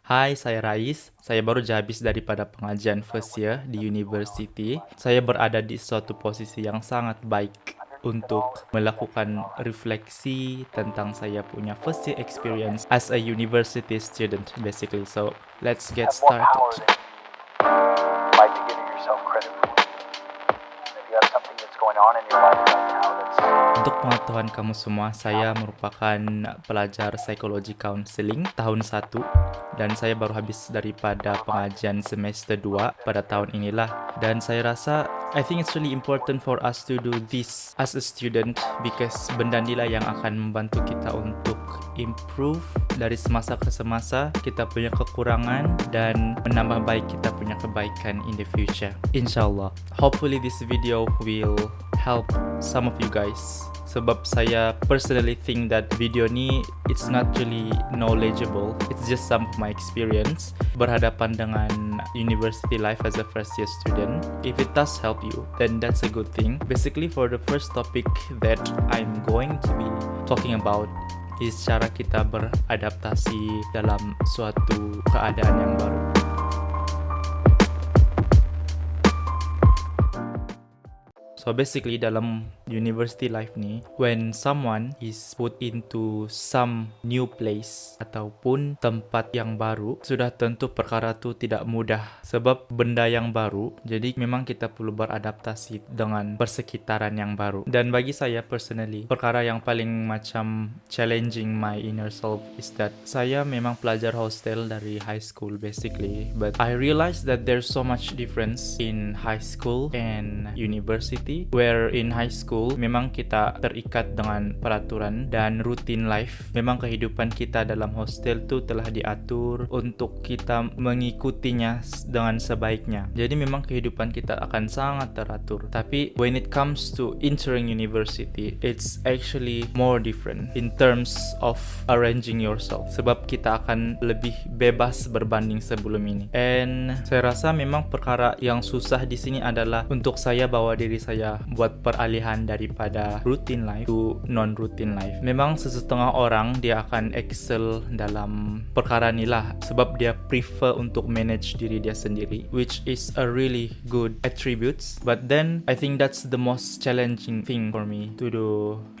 Hai, saya Rais. Saya baru saja habis daripada pengajian first year di university. Saya berada di suatu posisi yang sangat baik untuk melakukan refleksi tentang saya punya first year experience as a university student, basically. So, let's get Have more power started. than you might be giving yourself credit for. If you have something that's going on in your life right now that's Untuk pengetahuan kamu semua, saya merupakan pelajar psikologi counseling tahun 1 dan saya baru habis daripada pengajian semester 2 pada tahun inilah. Dan saya rasa I think it's really important for us to do this as a student because benda inilah yang akan membantu kita untuk improve dari semasa ke semasa kita punya kekurangan dan menambah baik kita punya kebaikan in the future. Insyaallah. Hopefully this video will help some of you guys. Sebab saya personally think that video ni it's not really knowledgeable. It's just some of my experience berhadapan dengan university life as a first year student. If it does help you, then that's a good thing. Basically for the first topic that I'm going to be talking about is cara kita beradaptasi dalam suatu keadaan yang baru. So basically dalam university life ni, when someone is put into some new place ataupun tempat yang baru, sudah tentu perkara tu tidak mudah sebab benda yang baru, jadi memang kita perlu beradaptasi dengan persekitaran yang baru. Dan bagi saya personally, perkara yang paling macam challenging my inner self is that saya memang pelajar hostel dari high school basically, but I realized that there's so much difference in high school and university. Where in high school memang kita terikat dengan peraturan dan routine life. Memang kehidupan kita dalam hostel tu telah diatur untuk kita mengikutinya dengan sebaiknya. Jadi memang kehidupan kita akan sangat teratur. Tapi when it comes to entering university, it's actually more different in terms of arranging yourself. Sebab kita akan lebih bebas berbanding sebelum ini. And saya rasa memang perkara yang susah di sini adalah untuk saya bawa diri saya buat peralihan daripada routine life to non-routine life. Memang sesetengah orang dia akan excel dalam perkara ni lah sebab dia prefer untuk manage diri dia sendiri, which is a really good attributes. But then I think that's the most challenging thing for me to do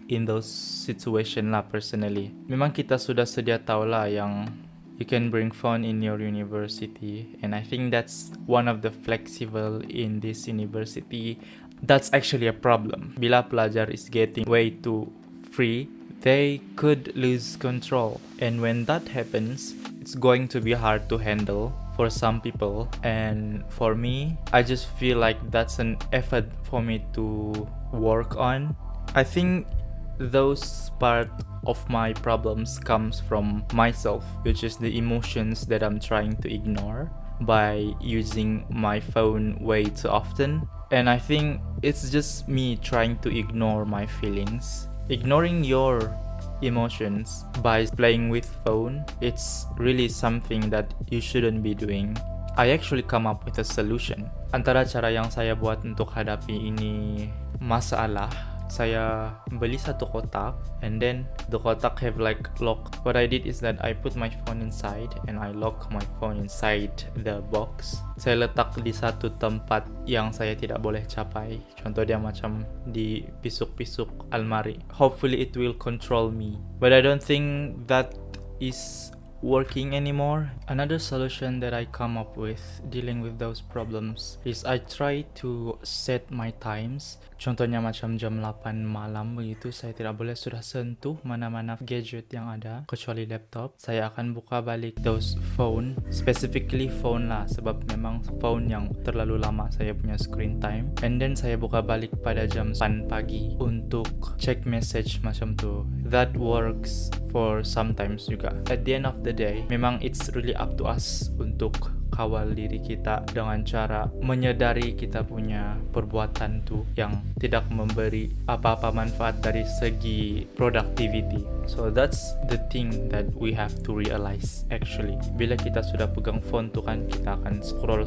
in those situation lah personally. Memang kita sudah sedia tahu lah yang you can bring phone in your university, and I think that's one of the flexible in this university. That's actually a problem. Bila pelajar is getting way too free, they could lose control. And when that happens, it's going to be hard to handle for some people. And for me, I just feel like that's an effort for me to work on. I think those part of my problems comes from myself, which is the emotions that I'm trying to ignore by using my phone way too often. And I think it's just me trying to ignore my feelings. Ignoring your emotions by playing with phone, it's really something that you shouldn't be doing. I actually come up with a solution. Antara cara yang saya buat untuk hadapi ini masalah, saya beli satu kotak and then the kotak have like lock. What I did is that I put my phone inside and I lock my phone inside the box. Saya letak di satu tempat yang saya tidak boleh capai. Contoh dia macam di pisuk-pisuk almari. Hopefully it will control me. But I don't think that is working anymore. Another solution that I come up with dealing with those problems is I try to set my times. Contohnya macam jam 8 malam begitu, saya tidak boleh sudah sentuh mana-mana gadget yang ada kecuali laptop. Saya akan buka balik those phone, specifically phone lah sebab memang phone yang terlalu lama saya punya screen time. And then saya buka balik pada jam 8 pagi untuk check message macam tu. That works for sometimes juga. At the end of the day, memang it's really up to us untuk kawal diri kita dengan cara menyedari kita punya perbuatan tu yang tidak memberi apa-apa manfaat dari segi productivity. So that's the thing that we have to realize actually. Bila kita sudah pegang phone tu kan, kita akan scroll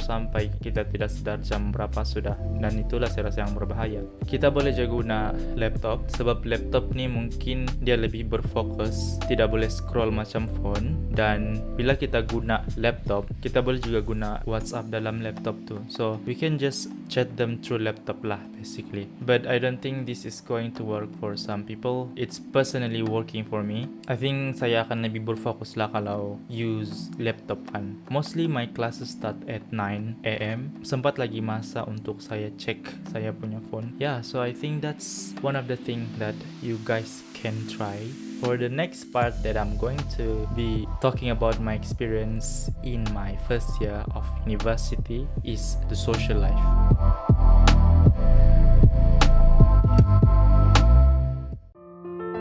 sampai kita tidak sadar jam berapa sudah, dan itulah saya rasa yang berbahaya. Kita boleh juga guna laptop sebab laptop ni mungkin dia lebih berfokus, tidak boleh scroll macam phone, Dan bila kita guna laptop, kita boleh juga guna WhatsApp dalam laptop tu. So we can just chat them through laptop lah basically. But I don't think this is going to work for some people. It's personally working for me. I think saya akan lebih berfokus lah kalau use laptop kan. Mostly my classes start at 9 AM. Sempat lagi masa untuk saya check saya punya phone. Yeah, so I think that's one of the thing that you guys can try. For the next part that I'm going to be talking about my experience in my first year of university is the social life.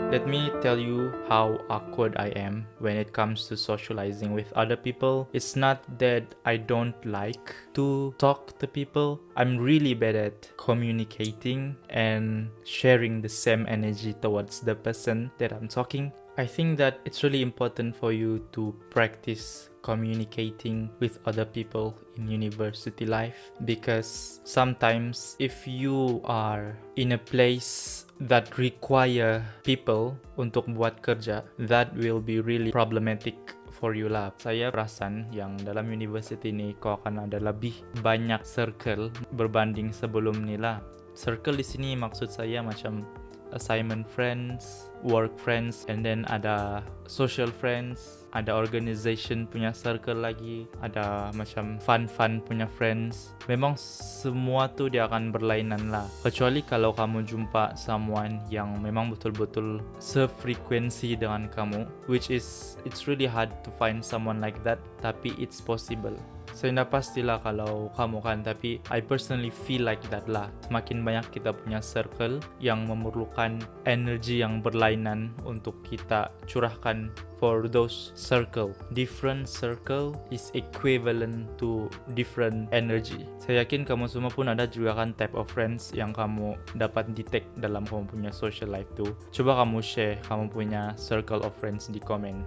Let me tell you how awkward I am when it comes to socializing with other people. It's not that I don't like to talk to people. I'm really bad at communicating and sharing the same energy towards the person that I'm talking. I think that it's really important for you to practice communicating with other people in university life, because sometimes if you are in a place that require people untuk buat kerja, that will be really problematic for you lah. Saya perasan yang dalam university ni kau akan ada lebih banyak circle berbanding sebelum ni lah. Circle di sini maksud saya macam assignment friends, work friends, and then ada social friends, ada organization punya circle lagi, ada macam fun punya friends. Memang semua tu dia akan berlainan lah, kecuali kalau kamu jumpa someone yang memang betul-betul sefrekuensi dengan kamu, which is it's really hard to find someone like that, tapi it's possible. Saya tidak pastilah kalau kamu kan, tapi I personally feel like that lah. Semakin banyak kita punya circle yang memerlukan energi yang berlainan untuk kita curahkan for those circle. Different circle is equivalent to different energy. Saya yakin kamu semua pun ada juga kan type of friends yang kamu dapat detect dalam kamu punya social life tu. Coba kamu share kamu punya circle of friends di komen.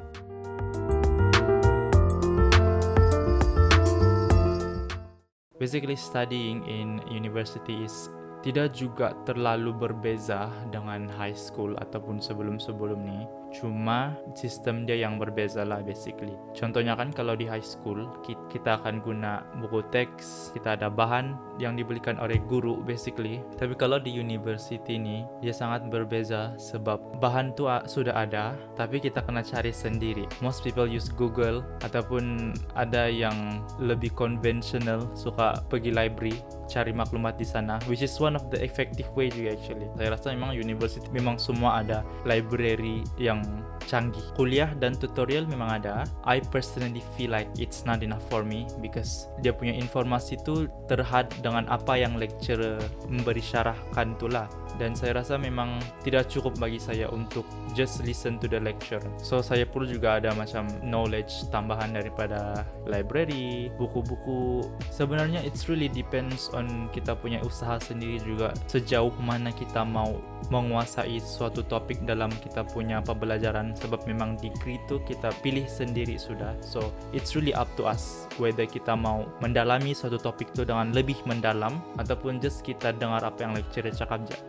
Basically, studying in university is tidak juga terlalu berbeza dengan high school ataupun sebelum-sebelum ni. Cuma sistem dia yang berbeza lah basically. Contohnya kan kalau di high school kita akan guna buku teks, kita ada bahan yang dibelikan oleh guru basically. Tapi kalau di university ni dia sangat berbeza sebab bahan tu sudah ada, tapi kita kena cari sendiri. Most people use Google ataupun ada yang lebih konvensional suka pergi library cari maklumat di sana, which is one of the effective way juga actually. Saya rasa memang university memang semua ada library yang canggih. Kuliah dan tutorial memang ada. I personally feel like it's not enough for me because dia punya informasi tu terhad dengan apa yang lecturer memberi syarahkan tu lah. Dan saya rasa memang tidak cukup bagi saya untuk just listen to the lecture. So saya perlu juga ada macam knowledge tambahan daripada library, buku-buku. Sebenarnya it's really depends on kita punya usaha sendiri juga, sejauh mana kita mau menguasai suatu topik dalam kita punya pembelajaran. Sebab memang degree tu kita pilih sendiri sudah. So it's really up to us whether kita mau mendalami suatu topik tu dengan lebih mendalam ataupun just kita dengar apa yang lecturer cakap je.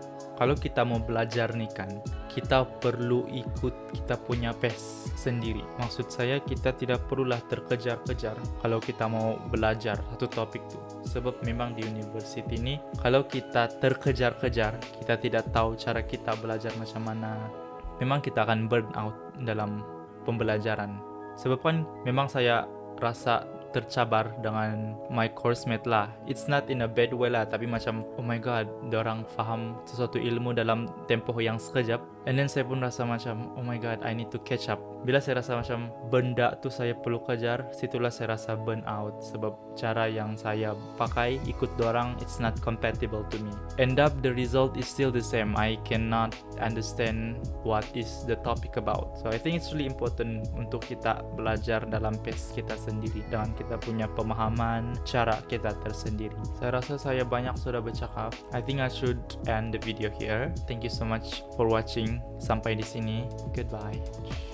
Kalau kita mau belajar nih kan, kita perlu ikut kita punya pace sendiri. Maksud saya kita tidak perlulah terkejar-kejar kalau kita mau belajar satu topik tu. Sebab memang di university ni, kalau kita terkejar-kejar, kita tidak tahu cara kita belajar macam mana, memang kita akan burn out dalam pembelajaran. Sebab kan memang saya rasa tercabar dengan my course mate lah. It's not in a bad way lah, tapi macam oh my god, diorang faham sesuatu ilmu dalam tempoh yang sekejap. And then saya pun rasa macam oh my god, I need to catch up. Bila saya rasa macam benda tu saya perlu kejar, situlah saya rasa burn out. Sebab cara yang saya pakai ikut dorang, it's not compatible to me. End up the result is still the same. I cannot understand what is the topic about. So I think it's really important untuk kita belajar dalam pace kita sendiri, dengan kita punya pemahaman, cara kita tersendiri. Saya rasa saya banyak sudah bercakap. I think I should end the video here. Thank you so much for watching. Sampai di sini. Goodbye.